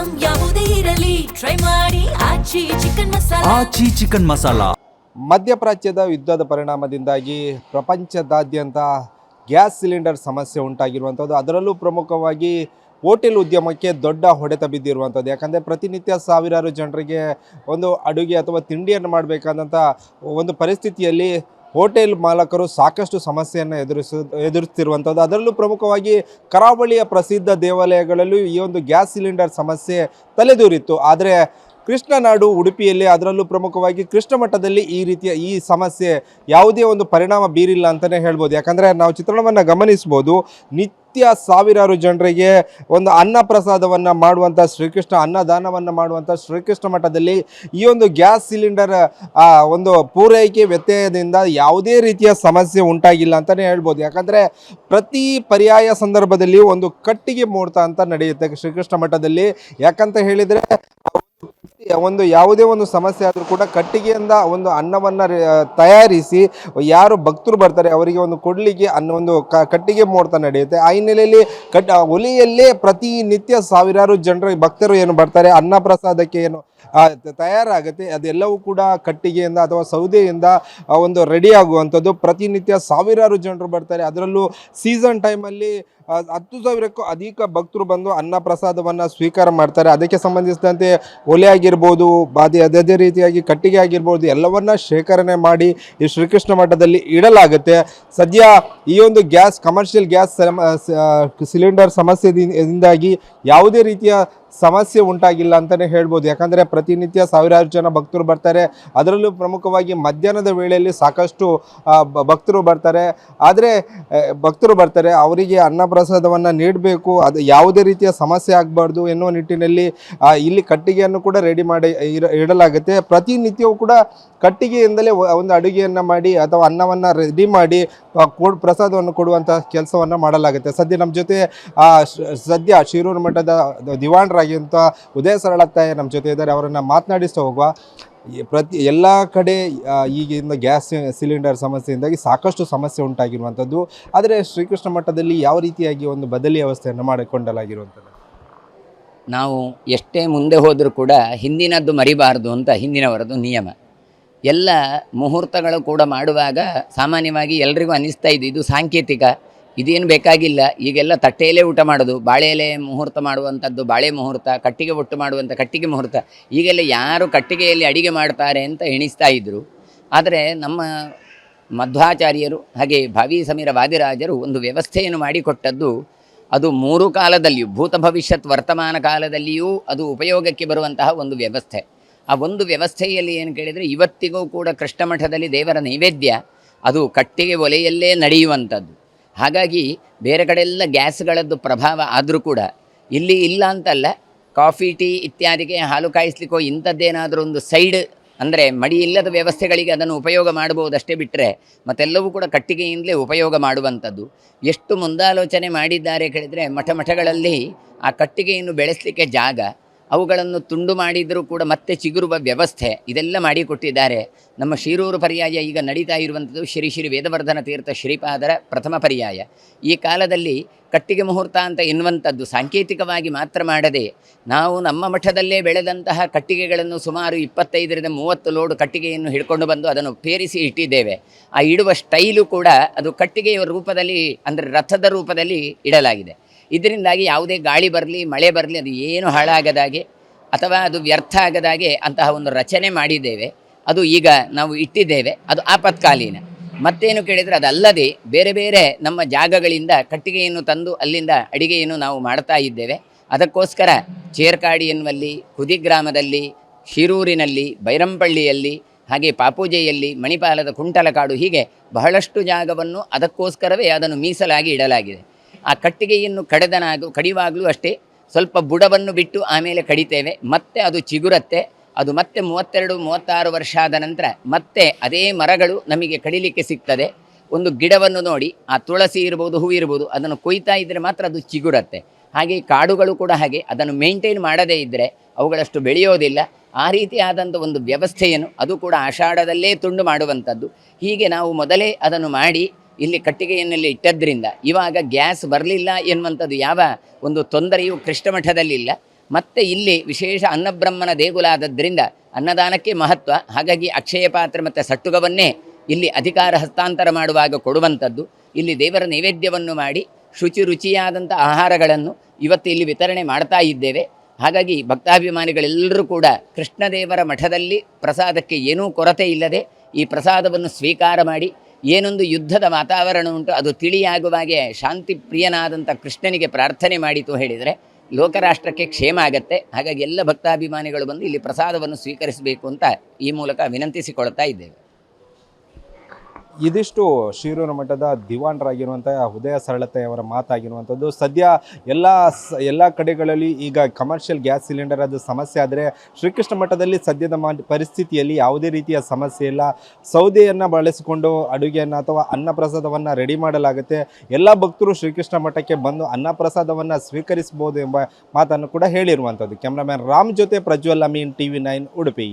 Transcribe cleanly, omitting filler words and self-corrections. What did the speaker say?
Item ಯಾವುದೇ ಇರಲಿ try ಮಾಡಿ ಆಚಿ ಚಿಕನ್ ಮಸಾಲಾ. ಮಧ್ಯಪ್ರಾಚ್ಯದ ಯುದ್ಧದ ಪರಿಣಾಮದಿಂದಾಗಿ ಪ್ರಪಂಚದಾದ್ಯಂತ ಗ್ಯಾಸ್ ಸಿಲಿಂಡರ್ ಸಮಸ್ಯೆ ಉಂಟಾಗಿರುವಂಥದ್ದು. ಅದರಲ್ಲೂ ಪ್ರಮುಖವಾಗಿ ಹೋಟೆಲ್ ಉದ್ಯಮಕ್ಕೆ ದೊಡ್ಡ ಹೊಡೆತ ಬಿದ್ದಿರುವಂಥದ್ದು. ಯಾಕಂದರೆ ಪ್ರತಿನಿತ್ಯ ಸಾವಿರಾರು ಜನರಿಗೆ ಒಂದು ಅಡುಗೆ ಅಥವಾ ತಿಂಡಿಯನ್ನು ಮಾಡಬೇಕಾದಂಥ ಒಂದು ಪರಿಸ್ಥಿತಿಯಲ್ಲಿ ಹೋಟೆಲ್ ಮಾಲಕರು ಸಾಕಷ್ಟು ಸಮಸ್ಯೆಯನ್ನು ಎದುರಿಸ್ತಿರುವಂಥದ್ದು. ಅದರಲ್ಲೂ ಪ್ರಮುಖವಾಗಿ ಕರಾವಳಿಯ ಪ್ರಸಿದ್ಧ ದೇವಾಲಯಗಳಲ್ಲೂ ಈ ಒಂದು ಗ್ಯಾಸ್ ಸಿಲಿಂಡರ್ ಸಮಸ್ಯೆ ತಲೆದೂರಿತ್ತು. ಆದರೆ ಕೃಷ್ಣನಾಡು ಉಡುಪಿಯಲ್ಲಿ, ಅದರಲ್ಲೂ ಪ್ರಮುಖವಾಗಿ ಕೃಷ್ಣ ಮಠದಲ್ಲಿ ಈ ರೀತಿಯ ಈ ಸಮಸ್ಯೆ ಯಾವುದೇ ಒಂದು ಪರಿಣಾಮ ಬೀರಿಲ್ಲ ಅಂತಲೇ ಹೇಳ್ಬೋದು. ಯಾಕಂದರೆ ನಾವು ಚಿತ್ರಣವನ್ನು ಗಮನಿಸ್ಬೋದು. ನಿತ್ಯ ಸಾವಿರಾರು ಜನರಿಗೆ ಒಂದು ಅನ್ನ ಪ್ರಸಾದವನ್ನು ಮಾಡುವಂಥ ಶ್ರೀಕೃಷ್ಣ ಅನ್ನದಾನವನ್ನು ಮಾಡುವಂಥ ಶ್ರೀಕೃಷ್ಣ ಮಠದಲ್ಲಿ ಈ ಒಂದು ಗ್ಯಾಸ್ ಸಿಲಿಂಡರ್ ಒಂದು ಪೂರೈಕೆ ವ್ಯತ್ಯಯದಿಂದ ಯಾವುದೇ ರೀತಿಯ ಸಮಸ್ಯೆ ಉಂಟಾಗಿಲ್ಲ ಅಂತಲೇ ಹೇಳ್ಬೋದು. ಯಾಕಂದರೆ ಪ್ರತಿ ಪರ್ಯಾಯ ಸಂದರ್ಭದಲ್ಲಿ ಒಂದು ಕಟ್ಟಿಗೆ ಮುಹೂರ್ತ ಅಂತ ನಡೆಯುತ್ತೆ ಶ್ರೀಕೃಷ್ಣ ಮಠದಲ್ಲಿ. ಯಾಕಂತ ಹೇಳಿದರೆ ಒಂದು ಯಾವುದೇ ಒಂದು ಸಮಸ್ಯೆ ಆದರೂ ಕೂಡ ಕಟ್ಟಿಗೆಯಿಂದ ಒಂದು ಅನ್ನವನ್ನು ತಯಾರಿಸಿ ಯಾರು ಭಕ್ತರು ಬರ್ತಾರೆ ಅವರಿಗೆ ಒಂದು ಕೊಡಲಿಕ್ಕೆ ಒಂದು ಕಟ್ಟಿಗೆ ಮುಹೂರ್ತ ನಡೆಯುತ್ತೆ. ಆ ಹಿನ್ನೆಲೆಯಲ್ಲಿ ಒಲೆಯಲ್ಲೇ ಪ್ರತಿನಿತ್ಯ ಸಾವಿರಾರು ಜನರು ಭಕ್ತರು ಏನು ಬರ್ತಾರೆ ಅನ್ನ ಪ್ರಸಾದಕ್ಕೆ ಏನು ತಯಾರಾಗುತ್ತೆ ಅದೆಲ್ಲವೂ ಕೂಡ ಕಟ್ಟಿಗೆಯಿಂದ ಅಥವಾ ಸೌದೆಯಿಂದ ಒಂದು ರೆಡಿ ಆಗುವಂಥದ್ದು. ಪ್ರತಿನಿತ್ಯ ಸಾವಿರಾರು ಜನರು ಬರ್ತಾರೆ. ಅದರಲ್ಲೂ ಸೀಸನ್ ಟೈಮಲ್ಲಿ 10,000ಕ್ಕೂ ಅಧಿಕ ಭಕ್ತರು ಬಂದು ಅನ್ನ ಪ್ರಸಾದವನ್ನು ಸ್ವೀಕಾರ ಮಾಡ್ತಾರೆ. ಅದಕ್ಕೆ ಸಂಬಂಧಿಸಿದಂತೆ ಒಲೆ ಆಗಿರ್ಬೋದು, ಅದೇ ರೀತಿಯಾಗಿ ಕಟ್ಟಿಗೆ ಆಗಿರ್ಬೋದು, ಎಲ್ಲವನ್ನ ಶೇಖರಣೆ ಮಾಡಿ ಈ ಶ್ರೀಕೃಷ್ಣ ಮಠದಲ್ಲಿ ಇಡಲಾಗುತ್ತೆ. ಸದ್ಯ ಈ ಒಂದು ಕಮರ್ಷಿಯಲ್ ಗ್ಯಾಸ್ ಸಿಲಿಂಡರ್ ಸಮಸ್ಯೆಯಿಂದಾಗಿ ಯಾವುದೇ ರೀತಿಯ ಸಮಸ್ಯೆ ಉಂಟಾಗಿಲ್ಲ ಅಂತಲೇ ಹೇಳ್ಬೋದು. ಯಾಕಂದರೆ ಪ್ರತಿನಿತ್ಯ ಸಾವಿರಾರು ಜನ ಭಕ್ತರು ಬರ್ತಾರೆ. ಅದರಲ್ಲೂ ಪ್ರಮುಖವಾಗಿ ಮಧ್ಯಾಹ್ನದ ವೇಳೆಯಲ್ಲಿ ಸಾಕಷ್ಟು ಭಕ್ತರು ಬರ್ತಾರೆ. ಅವರಿಗೆ ಅನ್ನ ಪ್ರಸಾದವನ್ನು ನೀಡಬೇಕು, ಅದು ಯಾವುದೇ ರೀತಿಯ ಸಮಸ್ಯೆ ಆಗಬಾರ್ದು ಎನ್ನುವ ನಿಟ್ಟಿನಲ್ಲಿ ಇಲ್ಲಿ ಕಟ್ಟಿಗೆಯನ್ನು ಕೂಡ ರೆಡಿ ಮಾಡಿ ಇಡಲಾಗುತ್ತೆ. ಪ್ರತಿನಿತ್ಯವೂ ಕೂಡ ಕಟ್ಟಿಗೆಯಿಂದಲೇ ಒಂದು ಅಡುಗೆಯನ್ನು ಮಾಡಿ ಅಥವಾ ಅನ್ನವನ್ನು ರೆಡಿ ಮಾಡಿ ಪ್ರಸಾದವನ್ನು ಕೊಡುವಂಥ ಕೆಲಸವನ್ನು ಮಾಡಲಾಗುತ್ತೆ. ಸದ್ಯ ನಮ್ಮ ಜೊತೆ ಶಿರೂರು ಮಠದ ದಿವಾಣರಾಗಿರುವಂಥ ಉದಯ ಸರಳತ್ತಾಯ ನಮ್ಮ ಜೊತೆ ಇದ್ದಾರೆ. ಅವರನ್ನು ಮಾತನಾಡಿಸ್ತಾ ಹೋಗುವ. ಎಲ್ಲ ಕಡೆ ಈಗಿನ ಗ್ಯಾಸ್ ಸಿಲಿಂಡರ್ ಸಮಸ್ಯೆಯಿಂದಾಗಿ ಸಾಕಷ್ಟು ಸಮಸ್ಯೆ ಉಂಟಾಗಿರುವಂಥದ್ದು. ಆದರೆ ಶ್ರೀಕೃಷ್ಣ ಮಠದಲ್ಲಿ ಯಾವ ರೀತಿಯಾಗಿ ಒಂದು ಬದಲಿ ವ್ಯವಸ್ಥೆಯನ್ನು ಮಾಡಿಕೊಳ್ಳಲಾಗಿರುವಂಥದ್ದು? ನಾವು ಎಷ್ಟೇ ಮುಂದೆ ಹೋದರೂ ಕೂಡ ಹಿಂದಿನದ್ದು ಮರಿಬಾರದು ಅಂತ ಹಿಂದಿನವರದ್ದು ನಿಯಮ. ಎಲ್ಲ ಮುಹೂರ್ತಗಳು ಕೂಡ ಮಾಡುವಾಗ ಸಾಮಾನ್ಯವಾಗಿ ಎಲ್ರಿಗೂ ಅನ್ನಿಸ್ತಾ ಇದು ಸಾಂಕೇತಿಕ, ಇದೇನು ಬೇಕಾಗಿಲ್ಲ, ಈಗೆಲ್ಲ ತಟ್ಟೆಯಲ್ಲೇ ಊಟ ಮಾಡೋದು, ಬಾಳೆ ಎಲೆ ಮುಹೂರ್ತ ಮಾಡುವಂಥದ್ದು ಬಾಳೆ ಮುಹೂರ್ತ, ಕಟ್ಟಿಗೆ ಒಟ್ಟು ಮಾಡುವಂಥ ಕಟ್ಟಿಗೆ ಮುಹೂರ್ತ, ಈಗೆಲ್ಲ ಯಾರು ಕಟ್ಟಿಗೆಯಲ್ಲಿ ಅಡಿಗೆ ಮಾಡ್ತಾರೆ ಅಂತ ಎಣಿಸ್ತಾ ಇದ್ದರು. ಆದರೆ ನಮ್ಮ ಮಧ್ವಾಚಾರ್ಯರು ಹಾಗೆ ಭಾವಿ ಸಮೀರ ವಾದಿರಾಜರು ಒಂದು ವ್ಯವಸ್ಥೆಯನ್ನು ಮಾಡಿಕೊಟ್ಟದ್ದು. ಅದು 3 ಕಾಲದಲ್ಲಿಯೂ, ಭೂತ ಭವಿಷ್ಯತ್ ವರ್ತಮಾನ ಕಾಲದಲ್ಲಿಯೂ ಅದು ಉಪಯೋಗಕ್ಕೆ ಬರುವಂತಹ ಒಂದು ವ್ಯವಸ್ಥೆ. ಆ ಒಂದು ವ್ಯವಸ್ಥೆಯಲ್ಲಿ ಏನು ಕೇಳಿದರೆ ಇವತ್ತಿಗೂ ಕೂಡ ಕೃಷ್ಣ ಮಠದಲ್ಲಿ ದೇವರ ನೈವೇದ್ಯ ಅದು ಕಟ್ಟಿಗೆ ಒಲೆಯಲ್ಲೇ ನಡೆಯುವಂಥದ್ದು. ಹಾಗಾಗಿ ಬೇರೆ ಕಡೆಯೆಲ್ಲ ಗ್ಯಾಸ್ಗಳದ್ದು ಪ್ರಭಾವ ಆದರೂ ಕೂಡ ಇಲ್ಲಿ ಇಲ್ಲ ಅಂತಲ್ಲ. ಕಾಫಿ ಟೀ ಇತ್ಯಾದಿಗೆ ಹಾಲು ಕಾಯಿಸ್ಲಿಕ್ಕೋ ಇಂಥದ್ದೇನಾದರೂ ಒಂದು ಸೈಡ್ ಅಂದರೆ ಮಡಿ ಇಲ್ಲದ ವ್ಯವಸ್ಥೆಗಳಿಗೆ ಅದನ್ನು ಉಪಯೋಗ ಮಾಡ್ಬೋದಷ್ಟೇ ಬಿಟ್ಟರೆ ಮತ್ತೆಲ್ಲವೂ ಕೂಡ ಕಟ್ಟಿಗೆಯಿಂದಲೇ ಉಪಯೋಗ ಮಾಡುವಂಥದ್ದು. ಎಷ್ಟು ಮುಂದಾಲೋಚನೆ ಮಾಡಿದ್ದಾರೆ ಕೇಳಿದರೆ ಮಠಗಳಲ್ಲಿ ಆ ಕಟ್ಟಿಗೆಯನ್ನು ಬೆಳೆಸಲಿಕ್ಕೆ ಜಾಗ, ಅವುಗಳನ್ನು ತುಂಡು ಮಾಡಿದರೂ ಕೂಡ ಮತ್ತೆ ಚಿಗುರುವ ವ್ಯವಸ್ಥೆ ಇದೆಲ್ಲ ಮಾಡಿಕೊಟ್ಟಿದ್ದಾರೆ. ನಮ್ಮ ಶಿರೂರು ಪರ್ಯಾಯ ಈಗ ನಡೀತಾ ಇರುವಂಥದ್ದು ಶ್ರೀ ವೇದವರ್ಧನ ತೀರ್ಥ ಶ್ರೀಪಾದರ ಪ್ರಥಮ ಪರ್ಯಾಯ. ಈ ಕಾಲದಲ್ಲಿ ಕಟ್ಟಿಗೆ ಮುಹೂರ್ತ ಅಂತ ಎನ್ನುವಂಥದ್ದು ಸಾಂಕೇತಿಕವಾಗಿ ಮಾತ್ರ ಮಾಡದೆ ನಾವು ನಮ್ಮ ಮಠದಲ್ಲೇ ಬೆಳೆದಂತಹ ಕಟ್ಟಿಗೆಗಳನ್ನು ಸುಮಾರು 25ರಿಂದ 30 ಲೋಡ್ ಕಟ್ಟಿಗೆಯನ್ನು ಹಿಡ್ಕೊಂಡು ಬಂದು ಅದನ್ನು ಪೇರಿಸಿ ಇಟ್ಟಿದ್ದೇವೆ. ಆ ಇಡುವ ಸ್ಟೈಲು ಕೂಡ ಅದು ಕಟ್ಟಿಗೆಯ ರೂಪದಲ್ಲಿ ಅಂದರೆ ರಥದ ರೂಪದಲ್ಲಿ ಇಡಲಾಗಿದೆ. ಇದರಿಂದಾಗಿ ಯಾವುದೇ ಗಾಳಿ ಬರಲಿ ಮಳೆ ಬರಲಿ ಅದು ಏನು ಹಾಳಾಗದಾಗೆ ಅಥವಾ ಅದು ವ್ಯರ್ಥ ಆಗದಾಗೆ ಅಂತಹ ಒಂದು ರಚನೆ ಮಾಡಿದ್ದೇವೆ. ಅದು ಈಗ ನಾವು ಇಟ್ಟಿದ್ದೇವೆ. ಅದು ಆಪತ್ಕಾಲೀನ. ಮತ್ತೇನು ಕೇಳಿದರೆ ಅದಲ್ಲದೆ ಬೇರೆ ಬೇರೆ ನಮ್ಮ ಜಾಗಗಳಿಂದ ಕಟ್ಟಿಗೆಯನ್ನು ತಂದು ಅಲ್ಲಿಂದ ಅಡಿಗೆಯನ್ನು ನಾವು ಮಾಡ್ತಾ ಇದ್ದೇವೆ. ಅದಕ್ಕೋಸ್ಕರ ಚೇರ್ಕಾಡಿ ಎನ್ನುವಲ್ಲಿ, ಕುದಿಗ್ರಾಮದಲ್ಲಿ, ಶಿರೂರಿನಲ್ಲಿ, ಬೈರಂಪಳ್ಳಿಯಲ್ಲಿ, ಹಾಗೆ ಪಾಪೂಜೆಯಲ್ಲಿ, ಮಣಿಪಾಲದ ಕುಂಟಲಕಾಡು, ಹೀಗೆ ಬಹಳಷ್ಟು ಜಾಗವನ್ನು ಅದಕ್ಕೋಸ್ಕರವೇ ಅದನ್ನು ಮೀಸಲಾಗಿ ಇಡಲಾಗಿದೆ. ಆ ಕಟ್ಟಿಗೆಯನ್ನು ಕಡಿಯುವಾಗಲೂ ಅಷ್ಟೇ ಸ್ವಲ್ಪ ಬುಡವನ್ನು ಬಿಟ್ಟು ಆಮೇಲೆ ಕಡಿತೇವೆ. ಮತ್ತೆ ಅದು ಚಿಗುರತ್ತೆ. ಅದು ಮತ್ತೆ 32-36 ವರ್ಷ ಆದ ನಂತರ ಮತ್ತೆ ಅದೇ ಮರಗಳು ನಮಗೆ ಕಡಿಲಿಕ್ಕೆ ಸಿಗ್ತದೆ. ಒಂದು ಗಿಡವನ್ನು ನೋಡಿ, ಆ ತುಳಸಿ ಇರ್ಬೋದು, ಹೂ ಇರ್ಬೋದು, ಅದನ್ನು ಕೊಯ್ತಾ ಇದ್ದರೆ ಮಾತ್ರ ಅದು ಚಿಗುರತ್ತೆ. ಹಾಗೆ ಕಾಡುಗಳು ಕೂಡ ಹಾಗೆ, ಅದನ್ನು ಮೇಂಟೈನ್ ಮಾಡದೇ ಇದ್ದರೆ ಅವುಗಳಷ್ಟು ಬೆಳೆಯೋದಿಲ್ಲ. ಆ ರೀತಿಯಾದಂಥ ಒಂದು ವ್ಯವಸ್ಥೆಯನ್ನು ಅದು ಕೂಡ ಆಷಾಢದಲ್ಲೇ ತುಂಡು ಮಾಡುವಂಥದ್ದು. ಹೀಗೆ ನಾವು ಮೊದಲೇ ಅದನ್ನು ಮಾಡಿ ಇಲ್ಲಿ ಕಟ್ಟಿಗೆಯನ್ನೆಲ್ಲ ಇಟ್ಟದ್ರಿಂದ ಇವಾಗ ಗ್ಯಾಸ್ ಬರಲಿಲ್ಲ ಎನ್ನುವಂಥದ್ದು ಯಾವ ಒಂದು ತೊಂದರೆಯೂ ಕೃಷ್ಣ ಮಠದಲ್ಲಿಲ್ಲ. ಮತ್ತು ಇಲ್ಲಿ ವಿಶೇಷ ಅನ್ನಬ್ರಹ್ಮನ ದೇಗುಲ ಆದದ್ದರಿಂದ ಅನ್ನದಾನಕ್ಕೆ ಮಹತ್ವ. ಹಾಗಾಗಿ ಅಕ್ಷಯ ಪಾತ್ರೆ ಮತ್ತು ಸಟ್ಟುಗವನ್ನೇ ಇಲ್ಲಿ ಅಧಿಕಾರ ಹಸ್ತಾಂತರ ಮಾಡುವಾಗ ಕೊಡುವಂಥದ್ದು. ಇಲ್ಲಿ ದೇವರ ನೈವೇದ್ಯವನ್ನು ಮಾಡಿ ರುಚಿಯಾದಂಥ ಆಹಾರಗಳನ್ನು ಇವತ್ತು ಇಲ್ಲಿ ವಿತರಣೆ ಮಾಡ್ತಾ ಇದ್ದೇವೆ. ಹಾಗಾಗಿ ಭಕ್ತಾಭಿಮಾನಿಗಳೆಲ್ಲರೂ ಕೂಡ ಕೃಷ್ಣದೇವರ ಮಠದಲ್ಲಿ ಪ್ರಸಾದಕ್ಕೆ ಏನೂ ಕೊರತೆ ಇಲ್ಲದೆ ಈ ಪ್ರಸಾದವನ್ನು ಸ್ವೀಕಾರ ಮಾಡಿ ಏನೊಂದು ಯುದ್ಧದ ವಾತಾವರಣ ಉಂಟು ಅದು ತಿಳಿಯಾಗುವಾಗೆ ಶಾಂತಿ ಪ್ರಿಯನಾದಂಥ ಕೃಷ್ಣನಿಗೆ ಪ್ರಾರ್ಥನೆ ಮಾಡಿತು ಹೇಳಿದರೆ ಲೋಕರಾಷ್ಟ್ರಕ್ಕೆ ಕ್ಷೇಮ ಆಗತ್ತೆ. ಹಾಗಾಗಿ ಎಲ್ಲ ಭಕ್ತಾಭಿಮಾನಿಗಳು ಬಂದು ಇಲ್ಲಿ ಪ್ರಸಾದವನ್ನು ಸ್ವೀಕರಿಸಬೇಕು ಅಂತ ಈ ಮೂಲಕ ವಿನಂತಿಸಿಕೊಳ್ತಾ ಇದ್ದೇವೆ. ಇದಿಷ್ಟು ಶಿರೂರು ಮಠದ ದಿವಾನರಾಗಿರುವಂಥ ಉದಯ ಸರಳತೆಯವರ ಮಾತಾಗಿರುವಂಥದ್ದು. ಸದ್ಯ ಎಲ್ಲ ಕಡೆಗಳಲ್ಲಿ ಈಗ ಕಮರ್ಷಿಯಲ್ ಗ್ಯಾಸ್ ಸಿಲಿಂಡರ್ ಅದು ಸಮಸ್ಯೆ ಆದರೆ ಶ್ರೀಕೃಷ್ಣ ಮಠದಲ್ಲಿ ಸದ್ಯದ ಪರಿಸ್ಥಿತಿಯಲ್ಲಿ ಯಾವುದೇ ರೀತಿಯ ಸಮಸ್ಯೆ ಇಲ್ಲ. ಸೌದೆಯನ್ನು ಬಳಸಿಕೊಂಡು ಅಡುಗೆಯನ್ನು ಅಥವಾ ಅನ್ನಪ್ರಸಾದವನ್ನು ರೆಡಿ ಮಾಡಲಾಗುತ್ತೆ. ಎಲ್ಲ ಭಕ್ತರು ಶ್ರೀಕೃಷ್ಣ ಮಠಕ್ಕೆ ಬಂದು ಅನ್ನಪ್ರಸಾದವನ್ನು ಸ್ವೀಕರಿಸಬಹುದು ಎಂಬ ಮಾತನ್ನು ಕೂಡ ಹೇಳಿರುವಂಥದ್ದು. ಕ್ಯಾಮ್ರಾಮ್ಯಾನ್ ರಾಮ್ ಜೊತೆ ಪ್ರಜ್ವಲ್ ಅಮೀನ್, TV9 ಉಡುಪಿ.